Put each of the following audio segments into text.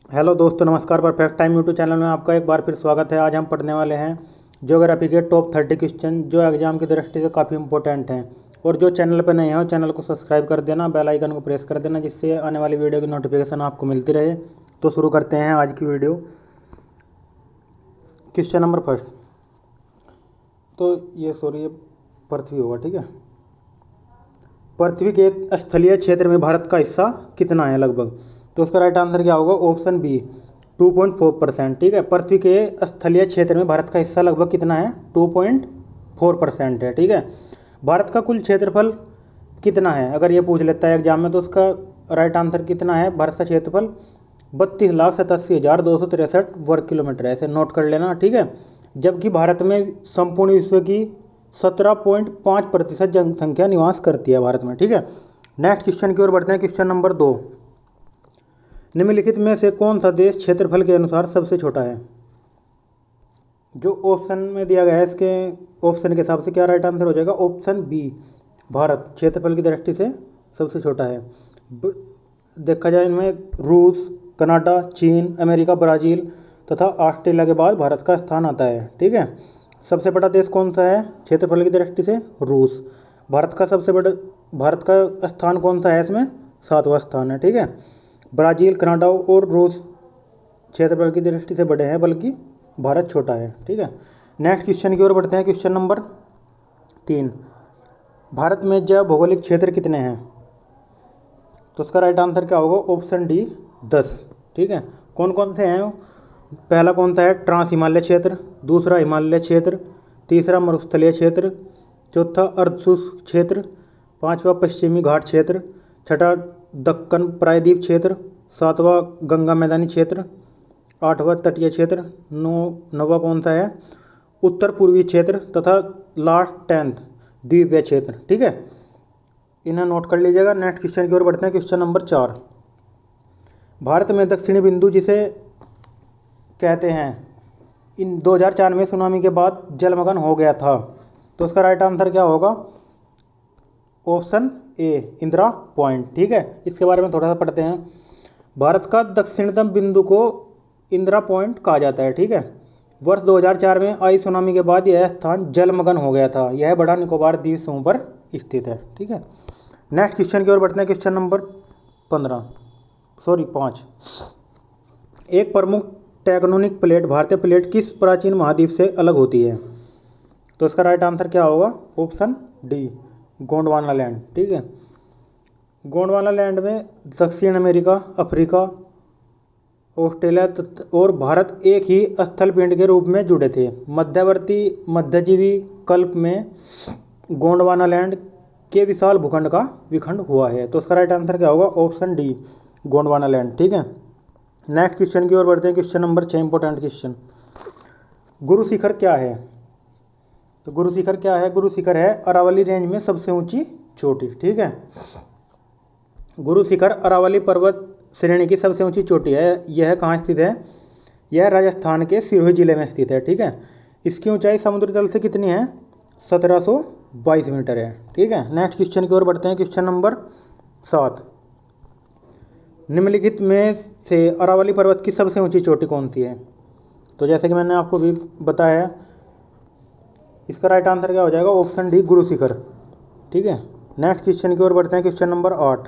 Hello दोस्तों, नमस्कार। Perfect time YouTube channel में आपका एक बार फिर स्वागत है। आज हम पढ़ने वाले हैं ज्योग्राफी के टॉप 30 क्वेश्चन जो एग्जाम की दृष्टि से काफ़ी इंपॉर्टेंट हैं। और जो चैनल पर नए हो चैनल को सब्सक्राइब कर देना, बेल आइकन को प्रेस कर देना, जिससे आने वाली वीडियो की नोटिफिकेशन आपको मिलती रहे। तो शुरू करते हैं आज की वीडियो। Question number first. तो ये पृथ्वी होगा, ठीक है। पृथ्वी के स्थलीय क्षेत्र में भारत का हिस्सा कितना है लगभग? तो उसका राइट आंसर क्या होगा? Option B 2.4%। ठीक है, पृथ्वी के स्थलीय क्षेत्र में भारत का हिस्सा लगभग कितना है? 2.4% है। ठीक है, भारत का कुल क्षेत्रफल कितना है अगर ये पूछ लेता है एग्जाम में, तो उसका राइट आंसर कितना है? भारत का क्षेत्रफल 32,87,263 वर्ग किलोमीटर है। ऐसे नोट कर लेना, ठीक है। जबकि भारत में संपूर्ण विश्व की 17.5% जनसंख्या निवास करती है भारत में। ठीक है, नेक्स्ट क्वेश्चन की ओर बढ़ते हैं। Question number 2। निम्नलिखित में से कौन सा देश क्षेत्रफल के अनुसार सबसे छोटा है? जो ऑप्शन में दिया गया है, इसके ऑप्शन के हिसाब से क्या राइट आंसर हो जाएगा? ऑप्शन बी, भारत क्षेत्रफल की दृष्टि से सबसे छोटा है। देखा जाए इनमें रूस, कनाडा, चीन, अमेरिका, ब्राज़ील तथा ऑस्ट्रेलिया के बाद भारत का स्थान आता है। ठीक है, सबसे बड़ा देश कौन सा है क्षेत्रफल की दृष्टि से? रूस। भारत का स्थान कौन सा है इसमें? 7वां स्थान है। ठीक है, ब्राज़ील, कनाडा और रूस क्षेत्रफल की दृष्टि से बड़े हैं, बल्कि भारत छोटा है। ठीक है, नेक्स्ट क्वेश्चन की ओर बढ़ते हैं। Question number 3। भारत में जैव भौगोलिक क्षेत्र कितने हैं? तो उसका राइट आंसर क्या होगा? Option D 10। ठीक है, कौन कौन से हैं? पहला कौन सा है? ट्रांस हिमालय क्षेत्र, दूसरा हिमालय क्षेत्र, तीसरा मरुस्थलीय क्षेत्र, चौथा अर्धशुष्क क्षेत्र, पांचवा पश्चिमी घाट क्षेत्र, छठा दक्कन प्रायद्वीप क्षेत्र, सातवां गंगा मैदानी क्षेत्र, आठवां तटीय क्षेत्र, नौवां कौन सा है? उत्तर पूर्वी क्षेत्र, तथा लास्ट 10th द्वीपीय क्षेत्र। ठीक है, इन्हें नोट कर लीजिएगा। नेक्स्ट क्वेश्चन की ओर बढ़ते हैं। Question number 4। भारत में दक्षिणी बिंदु जिसे कहते हैं, इन 2004 में सुनामी के बाद जलमग्न हो गया था। तो उसका राइट आंसर क्या होगा? Option A, Indira point. ठीक है, इसके बारे में थोड़ा सा पढ़ते हैं। भारत का दक्षिणतम बिंदु को इंदिरा पॉइंट कहा जाता है। ठीक है, वर्ष 2004 में आई सुनामी के बाद यह स्थान जलमग्न हो गया था। यह बड़ा निकोबार द्वीप समूह पर स्थित है। ठीक है, नेक्स्ट क्वेश्चन की ओर बढ़ते हैं। Question number 5। एक प्रमुख टेक्टोनिक प्लेट भारतीय प्लेट किस प्राचीन महाद्वीप से अलग होती है? तो इसका राइट आंसर क्या होगा? Option D, Gondwana land. ठीक है, गोंडवाना लैंड में दक्षिण अमेरिका, अफ्रीका, ऑस्ट्रेलिया और भारत एक ही स्थल पिंड के रूप में जुड़े थे। मध्यवर्ती मध्यजीवी कल्प में गोंडवाना लैंड के विशाल भूखंड का विखंड हुआ है। तो उसका राइट आंसर क्या होगा? Option D, Gondwana land. ठीक है, नेक्स्ट क्वेश्चन की ओर बढ़ते हैं। Question number 6, important question. Guru Shikhar क्या है? तो गुरु शिखर क्या है? गुरु शिखर है अरावली रेंज में सबसे ऊंची चोटी। ठीक है, गुरु शिखर अरावली पर्वत श्रेणी की सबसे ऊंची चोटी है। यह कहाँ स्थित है? यह राजस्थान के सिरोही जिले में स्थित है। ठीक है, इसकी ऊंचाई समुद्र तल से कितनी है? 1722 मीटर है। ठीक है, नेक्स्ट क्वेश्चन की ओर बढ़ते हैं। Question number 7। निम्नलिखित में से अरावली पर्वत की सबसे ऊंची चोटी कौन सी है? तो जैसे कि मैंने आपको भी बताया, इसका राइट आंसर क्या हो जाएगा? Option D, Guru Shikhar. ठीक है, नेक्स्ट क्वेश्चन की ओर बढ़ते हैं। Question number 8।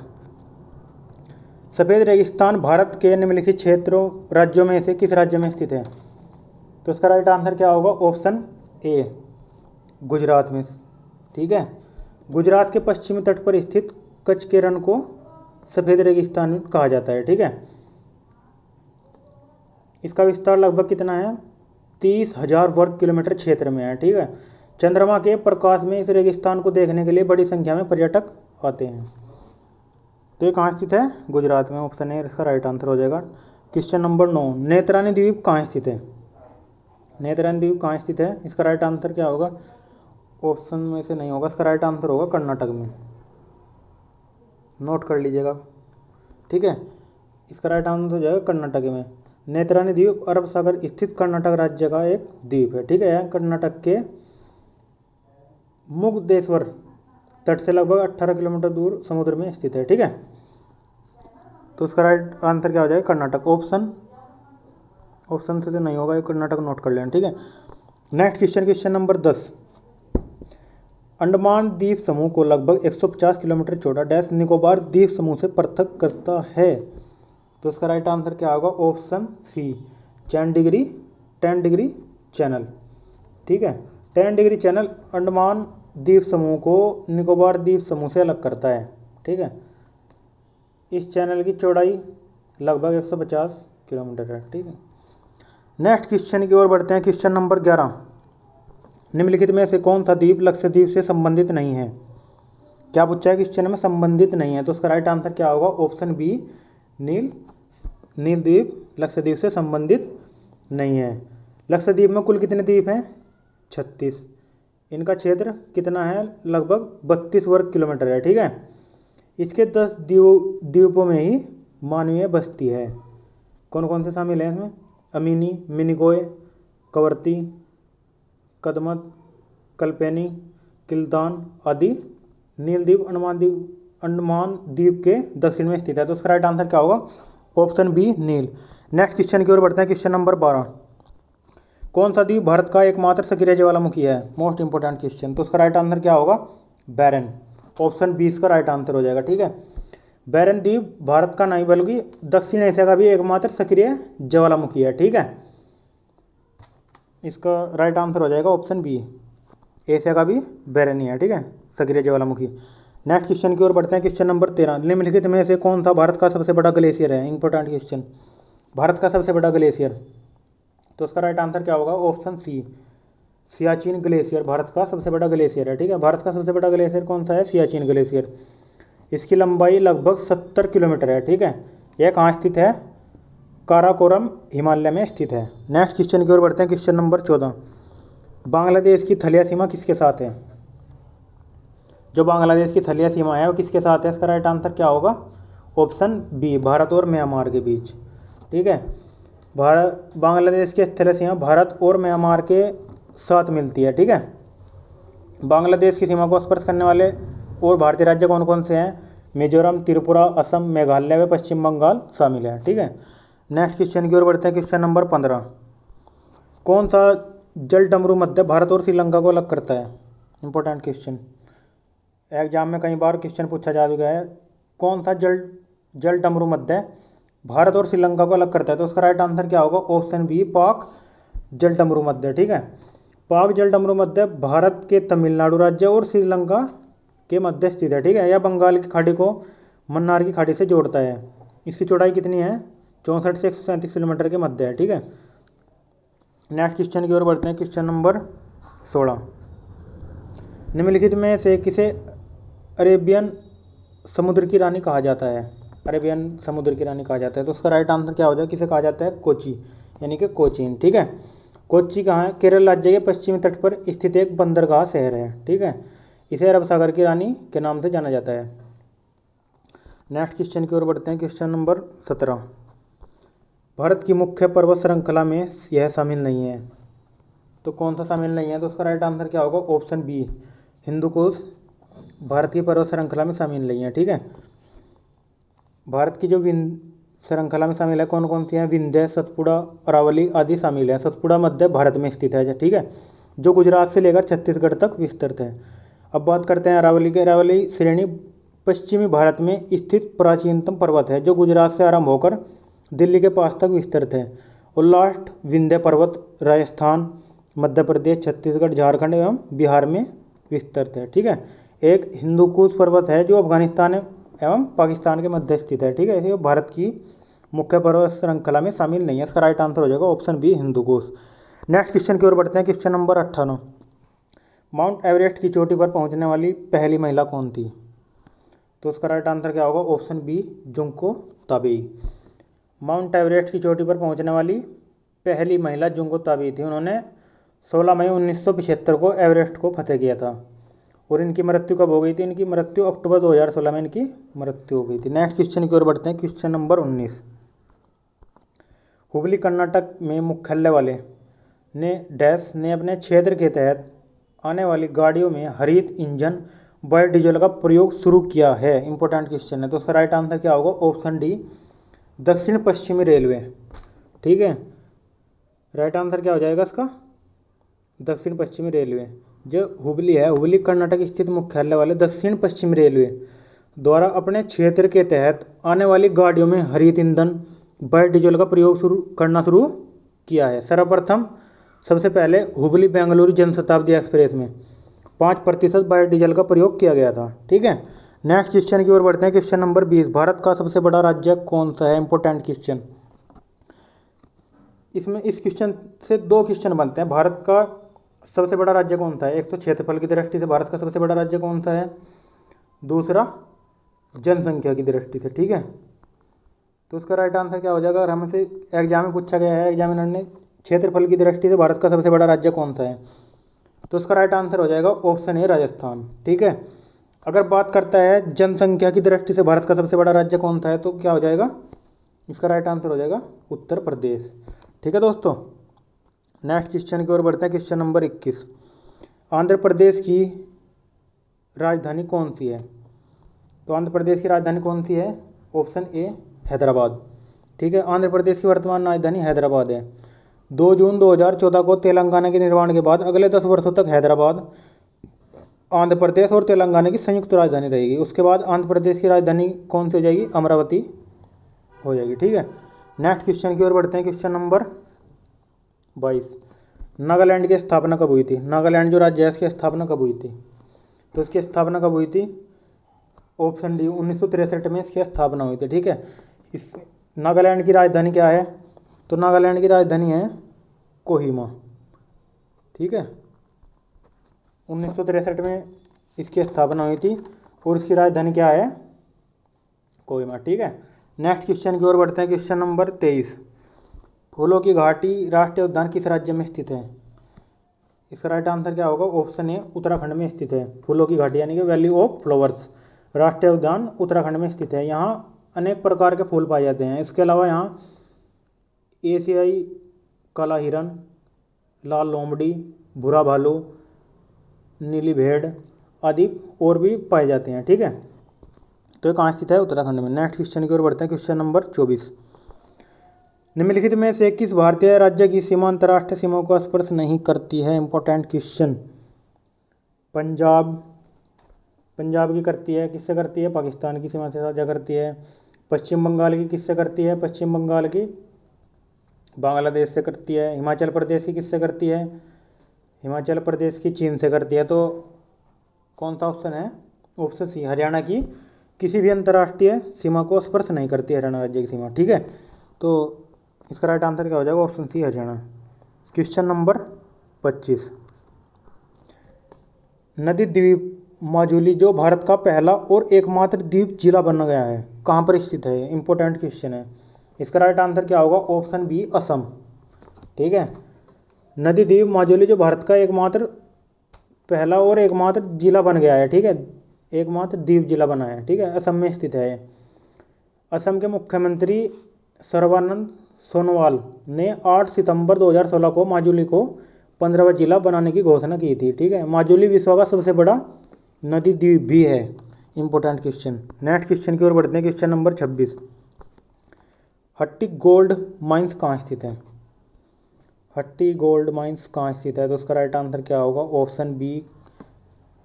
सफ़ेद रेगिस्तान भारत के निम्नलिखित क्षेत्रों राज्यों में से किस राज्य में स्थित है? तो इसका राइट आंसर क्या होगा? ऑप्शन ए, गुजरात में। ठीक है, गुजरात के पश्चिमी तट पर स्थित कच्छ के रण को सफ़ेद रेगिस्तान कहा जाता है। ठीक है, इसका विस्तार लगभग कितना है? 30,000 वर्ग किलोमीटर क्षेत्र में है। ठीक है, चंद्रमा के प्रकाश में इस रेगिस्तान को देखने के लिए बड़ी संख्या में पर्यटक आते हैं। तो ये कहाँ स्थित है? गुजरात में। ऑप्शन ए इसका राइट आंसर हो जाएगा। Question number 9। नेत्रानी द्वीप कहाँ स्थित है? नेत्रानी द्वीप कहाँ स्थित है? इसका राइट आंसर क्या होगा? ऑप्शन में से नहीं होगा, इसका राइट आंसर होगा कर्नाटक में। नोट कर लीजिएगा। ठीक है, इसका राइट आंसर हो जाएगा कर्नाटक में। नेत्रानी द्वीप अरब सागर स्थित कर्नाटक राज्य का एक द्वीप है। ठीक है, यह कर्नाटक के मुगदेश्वर तट से लगभग 18 किलोमीटर दूर समुद्र में स्थित है। ठीक है, तो उसका राइट आंसर क्या हो जाएगा? कर्नाटक। ऑप्शन ऑप्शन से तो नहीं होगा, ये कर्नाटक नोट कर लेना, ठीक है। Next question, question number 10। Andaman द्वीप समूह को लगभग 150 किलोमीटर चौड़ा डैश निकोबार द्वीप समूह से पृथक करता है। तो इसका राइट आंसर क्या होगा? ऑप्शन सी 10 डिग्री चैनल, ठीक है। 10 डिग्री चैनल अंडमान द्वीप समूह को निकोबार द्वीप समूह से अलग करता है, ठीक है। इस चैनल की चौड़ाई लगभग 150 किलोमीटर है, ठीक है। नेक्स्ट क्वेश्चन की ओर बढ़ते हैं, क्वेश्चन नंबर 11। निम्नलिखित में से कौन सा द्वीप लक्षद्वीप से संबंधित नहीं है? क्या पूछा है क्वेश्चन में? संबंधित नहीं है, तो उसका राइट आंसर क्या होगा? ऑप्शन बी नील द्वीप लक्षद्वीप से संबंधित नहीं है। लक्षद्वीप में कुल कितने द्वीप हैं? 36। इनका क्षेत्र कितना है? लगभग 32 वर्ग किलोमीटर है, ठीक है। इसके 10 द्वीपों में ही मानवीय बस्ती है। कौन कौन से शामिल हैं इसमें? अमीनी, मिनिकॉय, कवरती, कदमत, कल्पेनी, किल्तान आदि। नील द्वीप अंडमान द्वीप के दक्षिण में स्थित है, तो उसका राइट आंसर क्या होगा? Option B Neil. Next question की ओर बढ़ते हैं, क्वेश्चन नंबर 12। कौन सा द्वीप भारत का एकमात्र सक्रिय ज्वालामुखी है? Most important question. तो उसका राइट आंसर क्या होगा? बैरन। ऑप्शन बी इसका राइट आंसर हो जाएगा, ठीक है। बैरन द्वीप भारत का नहीं बल्कि दक्षिण एशिया का भी एकमात्र सक्रिय ज्वालामुखी है, ठीक है। इसका राइट आंसर हो जाएगा ऑप्शन बी, एशिया का भी बैरन ही है, ठीक है, सक्रिय ज्वालामुखी। नेक्स्ट क्वेश्चन की ओर बढ़ते हैं, क्वेश्चन नंबर 13। निम्नलिखित में से कौन सा भारत का सबसे बड़ा ग्लेशियर है? Important question. भारत का सबसे बड़ा ग्लेशियर, तो उसका राइट आंसर क्या होगा? Option C Siachen glacier Bharat का सबसे बड़ा ग्लेशियर है, ठीक है। भारत का सबसे बड़ा ग्लेशियर कौन सा है? सियाचिन ग्लेशियर। इसकी लंबाई लगभग 70 किलोमीटर है, ठीक है। यह कहाँ स्थित है? काराकोरम हिमालय में स्थित है। नेक्स्ट क्वेश्चन की ओर बढ़ते हैं, क्वेश्चन नंबर 14। बांग्लादेश की थलिया सीमा किसके साथ है? जो बांग्लादेश की थलिया सीमा है वो किसके साथ है? इसका राइट आंसर क्या होगा? ऑप्शन बी भारत और म्यांमार के बीच, ठीक है। बांग्लादेश की थलिया सीमा भारत और म्यांमार के साथ मिलती है, ठीक है। बांग्लादेश की सीमा को स्पर्श करने वाले और भारतीय राज्य कौन कौन से हैं? मिजोरम, त्रिपुरा, असम, मेघालय व पश्चिम बंगाल शामिल है, ठीक है। नेक्स्ट क्वेश्चन की ओर बढ़ते हैं, क्वेश्चन नंबर 15। कौन सा जल डमरू मध्य भारत और श्रीलंका को अलग करता है? इंपॉर्टेंट क्वेश्चन, एग्जाम में कई बार क्वेश्चन पूछा जा चुका है। कौन सा जल डमरू मध्य भारत और श्रीलंका को अलग करता है? तो उसका राइट आंसर क्या होगा? ऑप्शन बी पाक जल डमरू मध्य, ठीक है। पाक जल डमरू मध्य भारत के तमिलनाडु राज्य और श्रीलंका के मध्य स्थित है, ठीक है। यह बंगाल की खाड़ी को मन्नार की खाड़ी से जोड़ता है। इसकी चौड़ाई कितनी है? 64 से 137 किलोमीटर के मध्य है, ठीक है। नेक्स्ट क्वेश्चन की ओर बढ़ते हैं, क्वेश्चन नंबर 16। निम्नलिखित में से किसे अरेबियन समुद्र की रानी कहा जाता है? अरेबियन समुद्र की रानी कहा जाता है, तो उसका राइट आंसर क्या हो जाए? किसे कहा जाता है? कोची, यानी कि कोचीन, ठीक है। कोच्चि कहाँ है? केरल राज्य के पश्चिमी तट पर स्थित एक बंदरगाह शहर है, ठीक है। इसे अरब सागर की रानी के नाम से जाना जाता है। नेक्स्ट क्वेश्चन की ओर बढ़ते हैं, क्वेश्चन नंबर 17। भारत की मुख्य पर्वत श्रृंखला में यह शामिल नहीं है, तो कौन सा शामिल नहीं है? तो उसका राइट आंसर क्या होगा? ऑप्शन बी हिंदू कुश भारतीय पर्वत श्रृंखला में शामिल नहीं है, ठीक है। भारत की जो श्रृंखला में शामिल है कौन कौन सी हैं? विंध्य, सतपुड़ा, अरावली आदि शामिल है। सतपुड़ा मध्य भारत में स्थित है, ठीक है, जो गुजरात से लेकर छत्तीसगढ़ तक विस्तृत है। अब बात करते हैं अरावली की। अरावली श्रेणी पश्चिमी भारत में स्थित प्राचीनतम पर्वत है, जो गुजरात से आरंभ होकर दिल्ली के पास तक विस्तृत है। और लास्ट विंध्य पर्वत राजस्थान, मध्य प्रदेश, छत्तीसगढ़, झारखंड एवं बिहार में विस्तृत है, ठीक है। एक हिंदूकुश पर्वत है जो अफगानिस्तान एवं पाकिस्तान के मध्य स्थित है, ठीक है। इसे भारत की मुख्य पर्वत श्रृंखला में शामिल नहीं है। इसका राइट आंसर हो जाएगा option B Hindu Kush. Next question की ओर बढ़ते हैं, क्वेश्चन नंबर 18। माउंट एवरेस्ट की चोटी पर पहुंचने वाली पहली महिला कौन थी? तो उसका राइट आंसर क्या होगा? Option B Junko Tabei. Mount Everest की चोटी पर पहुंचने वाली पहली महिला जुंको ताबेई थी। उन्होंने 16 मई 1975 को एवरेस्ट को फतेह किया था। और इनकी मृत्यु कब हो गई थी? इनकी मृत्यु अक्टूबर 2016 में इनकी मृत्यु हो गई थी। नेक्स्ट क्वेश्चन की ओर बढ़ते हैं, क्वेश्चन नंबर 19। हुबली कर्नाटक में मुख्यालय वाले ने अपने क्षेत्र के तहत आने वाली गाड़ियों में हरित इंजन बायोडीजल का प्रयोग शुरू किया है। इंपॉर्टेंट क्वेश्चन है, तो उसका राइट आंसर क्या होगा? ऑप्शन डी दक्षिण पश्चिमी रेलवे, ठीक है। राइट आंसर क्या हो जाएगा इसका? दक्षिण पश्चिमी रेलवे। जो हुबली है, हुबली कर्नाटक स्थित मुख्यालय वाले दक्षिण पश्चिम रेलवे द्वारा अपने क्षेत्र के तहत आने वाली गाड़ियों में हरित ईंधन बायोडीजल का प्रयोग करना शुरू किया है। सर्वप्रथम सबसे पहले हुबली बेंगलुरु जनशताब्दी एक्सप्रेस में 5% बायोडीजल का प्रयोग किया गया था। ठीक है, नेक्स्ट क्वेश्चन की ओर बढ़ते हैं। क्वेश्चन नंबर 20, भारत का सबसे बड़ा राज्य कौन सा है? Important question. इसमें इस क्वेश्चन से 2 क्वेश्चन बनते हैं। भारत का सबसे बड़ा राज्य कौन सा है? एक तो क्षेत्रफल की दृष्टि से भारत का सबसे बड़ा राज्य कौन सा है, दूसरा जनसंख्या की दृष्टि से। ठीक है, तो उसका राइट आंसर क्या हो जाएगा? अगर हमसे एग्जाम में पूछा गया है, एग्जामिनर ने क्षेत्रफल की दृष्टि से भारत का सबसे बड़ा राज्य कौन सा है, तो उसका राइट आंसर हो जाएगा ऑप्शन ए, राजस्थान। ठीक है, अगर बात करता है जनसंख्या की दृष्टि से भारत का सबसे बड़ा राज्य कौन सा है, तो क्या हो जाएगा? इसका राइट आंसर हो जाएगा उत्तर प्रदेश। ठीक है दोस्तों, नेक्स्ट क्वेश्चन की ओर बढ़ते हैं। क्वेश्चन नंबर 21, आंध्र प्रदेश की राजधानी कौन सी है? तो आंध्र प्रदेश की राजधानी कौन सी है? Option A, Hyderabad. ठीक है, आंध्र प्रदेश की वर्तमान राजधानी हैदराबाद है। 2 जून 2014 को तेलंगाना के निर्माण के बाद अगले 10 वर्षों तक हैदराबाद आंध्र प्रदेश और तेलंगाना की संयुक्त राजधानी रहेगी। उसके बाद आंध्र प्रदेश की राजधानी कौन सी हो जाएगी? अमरावती हो जाएगी। ठीक है, नेक्स्ट क्वेश्चन की ओर बढ़ते हैं। क्वेश्चन नंबर 22, नागालैंड की स्थापना कब हुई थी? नागालैंड जो राज्य है इसकी स्थापना कब हुई थी? तो इसकी स्थापना कब हुई थी? ऑप्शन डी, 1963 में इसकी स्थापना हुई थी। ठीक है, इस नागालैंड की राजधानी क्या है? तो नागालैंड की राजधानी है कोहिमा। ठीक है, 1963 में इसकी स्थापना हुई थी और इसकी राजधानी क्या है? कोहिमा। ठीक है, नेक्स्ट क्वेश्चन की ओर बढ़ते हैं। क्वेश्चन नंबर 23, फूलों की घाटी राष्ट्रीय उद्यान किस राज्य में स्थित है? इसका राइट आंसर क्या होगा? ऑप्शन ए, उत्तराखंड में स्थित है। फूलों की घाटी यानी कि वैली ऑफ फ्लावर्स राष्ट्रीय उद्यान उत्तराखंड में स्थित है। यहाँ अनेक प्रकार के फूल पाए जाते हैं। इसके अलावा यहाँ एशियाई काला हिरन, लाल लोमड़ी, भूरा भालू, नीली भेड़ आदि और भी पाए जाते हैं। ठीक है, तो ये कहाँ स्थित है? उत्तराखंड में। नेक्स्ट क्वेश्चन की ओर बढ़ते हैं। क्वेश्चन नंबर 24, निम्नलिखित में से किस भारतीय राज्य की सीमा अंतर्राष्ट्रीय सीमाओं को स्पर्श नहीं करती है? Important question. पंजाब, पंजाब की करती है, किससे करती है? पाकिस्तान की सीमा से साझा करती है। पश्चिम बंगाल की किससे करती है? पश्चिम बंगाल की बांग्लादेश से करती है। हिमाचल प्रदेश की किससे करती है? हिमाचल प्रदेश की चीन से करती है। तो कौन सा ऑप्शन है? ऑप्शन सी, हरियाणा की किसी भी अंतर्राष्ट्रीय सीमा को स्पर्श नहीं करती हरियाणा राज्य की सीमा। ठीक है, तो इसका राइट आंसर क्या हो जाएगा? Option C, Haryana. Question number 25, नदी द्वीप माजुली जो भारत का पहला और एकमात्र द्वीप जिला बन गया है, कहाँ पर स्थित है? इंपॉर्टेंट क्वेश्चन है। इसका राइट आंसर क्या होगा? Option B, Assam. ठीक है, नदी द्वीप माजुली जो भारत का एकमात्र पहला और एकमात्र जिला बन गया है। ठीक है, एकमात्र द्वीप जिला बना है। ठीक है, असम में स्थित है। असम के मुख्यमंत्री सर्बानंद सोनोवाल ने 8 सितंबर 2016 को माजुली को 15वां जिला बनाने की घोषणा की थी। ठीक है, माजुली विश्व का सबसे बड़ा नदी द्वीप भी है। Important question. नेक्स्ट क्वेश्चन की ओर बढ़ते हैं। क्वेश्चन नंबर 26, हट्टी गोल्ड माइंस कहाँ स्थित है? हट्टी गोल्ड माइंस कहाँ स्थित है? तो उसका राइट आंसर क्या होगा? ऑप्शन बी,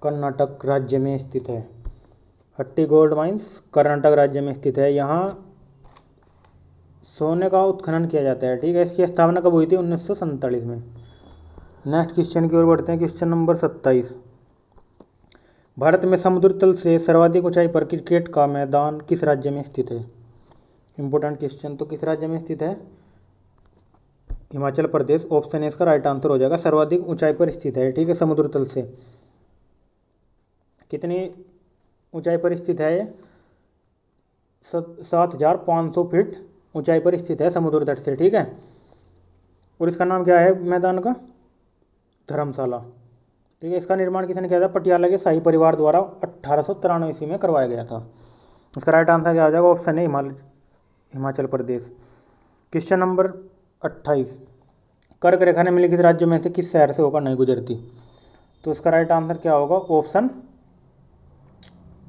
कर्नाटक राज्य में स्थित है। हट्टी गोल्ड माइंस कर्नाटक राज्य में स्थित है। यहाँ सोने का उत्खनन किया जाता है। ठीक है, इसकी स्थापना कब हुई थी? 1947 में। नेक्स्ट क्वेश्चन की ओर बढ़ते हैं। क्वेश्चन नंबर 27, भारत में समुद्र तल से सर्वाधिक ऊंचाई पर क्रिकेट का मैदान किस राज्य में स्थित है? Important question. तो किस राज्य में स्थित है? हिमाचल प्रदेश। ऑप्शन ए इसका राइट आंसर हो जाएगा। सर्वाधिक ऊंचाई पर स्थित है। ठीक है, समुद्र तल से कितनी ऊंचाई पर स्थित है? 7,500 फीट ऊंचाई पर स्थित है समुद्र तट से। ठीक है, और इसका नाम क्या है मैदान का? धर्मशाला। ठीक है, इसका निर्माण किसने किया था? पटियाला के शाही परिवार द्वारा 1893 ईस्वी में करवाया गया था। इसका राइट आंसर क्या हो जाएगा? ऑप्शन है हिमाचल प्रदेश। क्वेश्चन नंबर 28, कर्क रेखा निम्नलिखित राज्यों में से किस शहर से होकर नहीं गुजरती? तो इसका राइट आंसर क्या होगा? ऑप्शन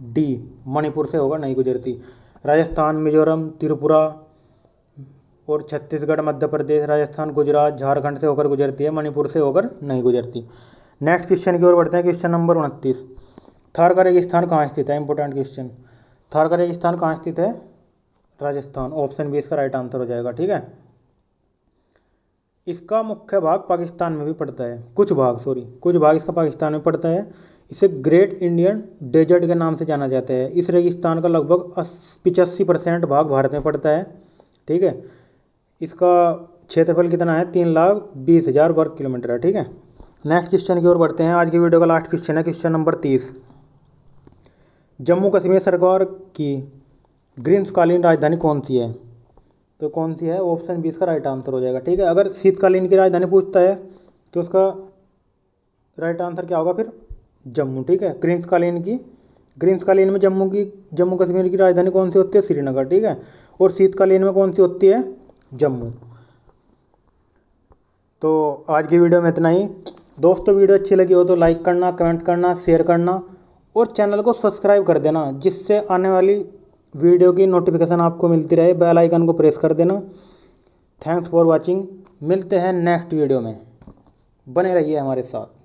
डी, मणिपुर से होकर नहीं गुजरती। राजस्थान, मिजोरम, त्रिपुरा, और छत्तीसगढ़, मध्य प्रदेश, राजस्थान, गुजरात, झारखंड से होकर गुजरती है, मणिपुर से होकर नहीं गुजरती। नेक्स्ट क्वेश्चन की ओर बढ़ते हैं। क्वेश्चन नंबर 29, थार का रेगिस्तान कहाँ स्थित है? Important question. थार का रेगिस्तान कहाँ स्थित है? राजस्थान। ऑप्शन बी इसका राइट आंसर हो जाएगा। ठीक है, इसका मुख्य भाग पाकिस्तान में भी पड़ता है, कुछ भाग इसका पाकिस्तान में पड़ता है। इसे ग्रेट इंडियन डेजर्ट के नाम से जाना जाता है। इस रेगिस्तान का लगभग 85% भाग भारत में पड़ता है। ठीक है, इसका क्षेत्रफल कितना है? 3,20,000 वर्ग किलोमीटर है। ठीक है, नेक्स्ट क्वेश्चन की ओर बढ़ते हैं। आज की वीडियो का लास्ट क्वेश्चन है, क्वेश्चन नंबर 30, जम्मू कश्मीर सरकार की ग्रीष्मकालीन राजधानी कौन सी है? तो कौन सी है? ऑप्शन बी इसका राइट आंसर हो जाएगा। ठीक है, अगर शीतकालीन की राजधानी पूछता है तो उसका राइट आंसर क्या होगा फिर? जम्मू। ठीक है, ग्रीष्मकालीन में जम्मू कश्मीर की राजधानी कौन सी होती है? श्रीनगर। ठीक है, और शीतकालीन में कौन सी होती है? जम्मू। तो आज की वीडियो में इतना ही। दोस्तों, वीडियो अच्छी लगी हो तो लाइक करना, कमेंट करना, शेयर करना और चैनल को सब्सक्राइब कर देना, जिससे आने वाली वीडियो की नोटिफिकेशन आपको मिलती रहे। बेल आइकन को प्रेस कर देना। Thanks for watching. मिलते हैं नेक्स्ट वीडियो में, बने रहिए हमारे साथ।